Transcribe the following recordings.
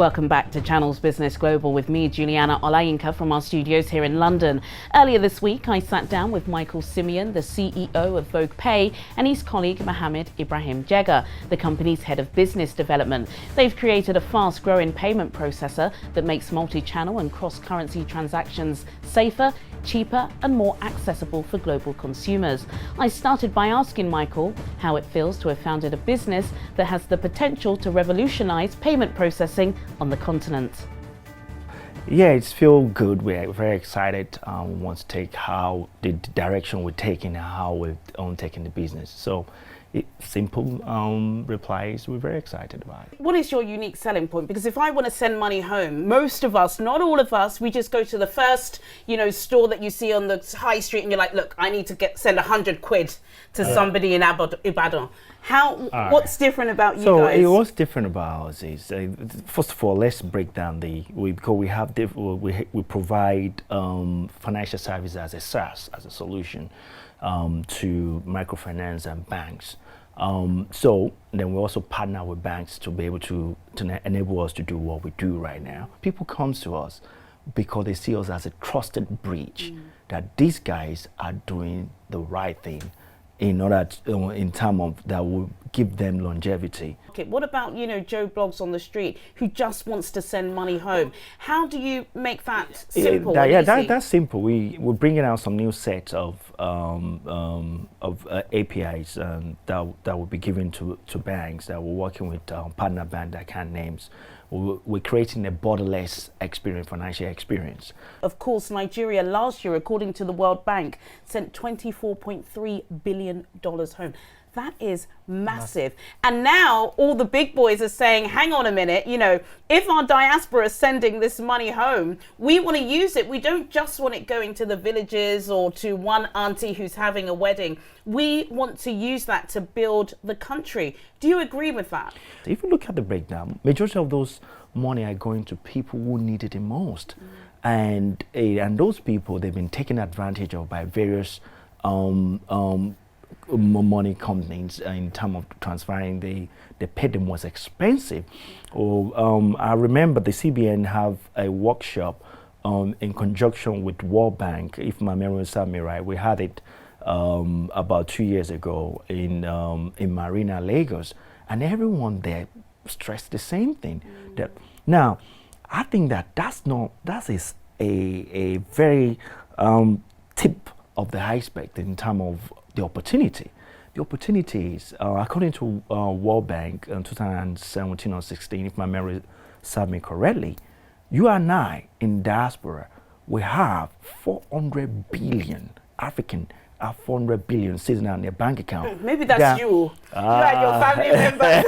Welcome back to Channels Business Global with me, Juliana Olayinka, from our studios here in London. Earlier this week, I sat down with Michael Simeon, the CEO of VoguePay, and his colleague Mohammed Ibrahim Jega, the company's head of business development. They've created a fast-growing payment processor that makes multi-channel and cross-currency transactions safer, cheaper and more accessible for global consumers. I started by asking Michael how it feels to have founded a business that has the potential to revolutionize payment processing on the continent. Yeah, it feels good. We're very excited. We want to take how the direction we're taking and how we're taking the business. So simple replies, we're very excited about it. What is your unique selling point? Because if I want to send money home, most of us, not all of us, we just go to the first, store that you see on the high street and you're like, look, I need to send 100 quid to somebody in Ibadan. What's different about you guys? So what's different about us is, first of all, let's break down we provide financial services as a SaaS, as a solution to microfinance and banks. So then we also partner with banks to be able to enable us to do what we do right now. People come to us because they see us as a trusted bridge, that these guys are doing the right thing in order to, in terms of that will give them longevity. Okay, what about Joe Blogs on the street who just wants to send money home? How do you make that simple? That's simple. We're bringing out some new set of APIs that will be given to banks that we're working with partner bank that I can't names. We're creating a borderless experience, financial experience. Of course, Nigeria last year, according to the World Bank, sent $24.3 billion home. That is massive. And now all the big boys are saying, hang on a minute, if our diaspora is sending this money home, we want to use it. We don't just want it going to the villages or to one auntie who's having a wedding. We want to use that to build the country. Do you agree with that? If you look at the breakdown, majority of those money are going to people who need it the most. And those people, they've been taken advantage of by various money companies in terms of transferring. They pay the most expensive. I remember the CBN have a workshop in conjunction with World Bank, if my memory serves me right. We had it about 2 years ago in Marina, Lagos, and everyone there stressed the same thing. Now, I think that is a very tip of the iceberg in terms of the opportunity. The opportunity is, according to World Bank in 2017 or 16, if my memory serves me correctly, you and I in diaspora, we have 400 billion African. 400 billion sitting on their bank account. Maybe that's you. You and your family members.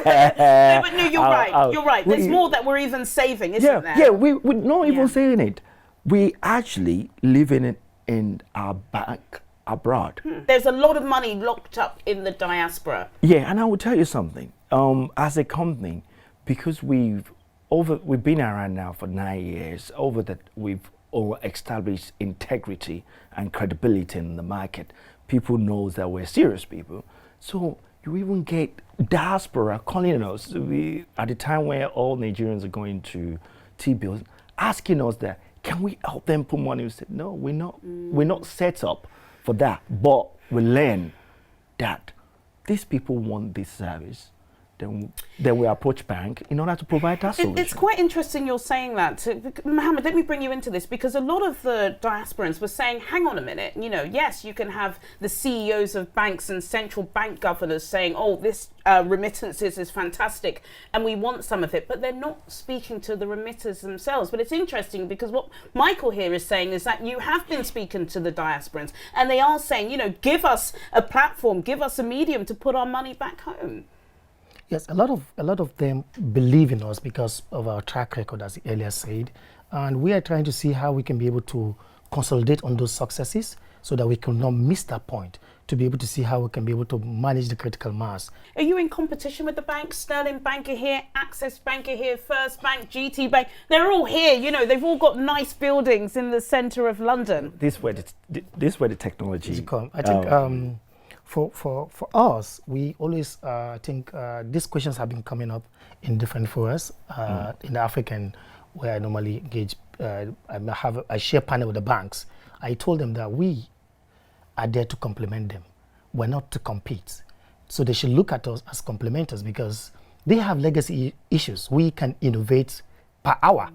No, you're right. You're right. There's more that we're even saving, isn't there? Yeah, we're not even saying it. We actually live in our bank abroad. There's a lot of money locked up in the diaspora. Yeah, and I will tell you something. As a company, because we've been around now for 9 years, we've established integrity and credibility in the market. People know that we're serious people. So you even get diaspora calling us at the time where all Nigerians are going to T-bills, asking us that, can we help them put money? We said, no, we're not set up for that. But we learn that these people want this service. Then we approach bank in order to provide that solution. It's quite interesting you're saying that. Mohammed, let me bring you into this, because a lot of the diasporans were saying, hang on a minute, yes, you can have the CEOs of banks and central bank governors saying, oh, this remittances is fantastic and we want some of it, but they're not speaking to the remitters themselves. But it's interesting because what Michael here is saying is that you have been speaking to the diasporans and they are saying, give us a platform, give us a medium to put our money back home. Yes, a lot of them believe in us because of our track record, as he earlier said, and we are trying to see how we can be able to consolidate on those successes so that we can not miss that point, to be able to see how we can be able to manage the critical mass. Are you in competition with the banks? Sterling Bank are here, Access Bank are here, First Bank, GT Bank. They're all here. They've all got nice buildings in the centre of London. This where the technology. I think For us, we always think these questions have been coming up in different forums. In the African, where I normally engage, I share panel with the banks. I told them that we are there to complement them. We're not to compete. So they should look at us as complementers because they have legacy issues. We can innovate per hour.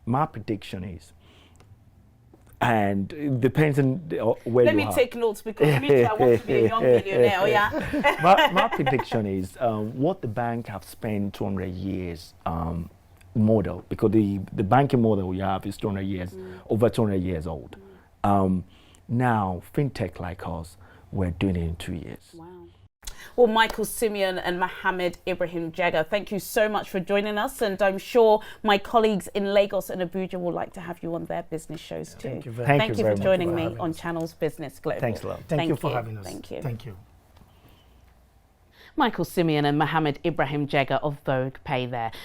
My prediction is, and it depends on where Let you me are. take notes because me too, I want to be a young millionaire. Oh, yeah. My prediction is what the bank have spent 200 years model, because the banking model we have is 200 years, over 200 years old. Now, fintech like us, we're doing it in 2 years. Wow. Well, Michael Simeon and Mohammed Ibrahim Jega, thank you so much for joining us. And I'm sure my colleagues in Lagos and Abuja will like to have you on their business shows too. Thank you very Thank Thank you you for very much joining for me having on us. Channels Business Global. Thanks a lot. Thank you for having us. Thank you. Thank you. Michael Simeon and Mohammed Ibrahim Jega of VoguePay there.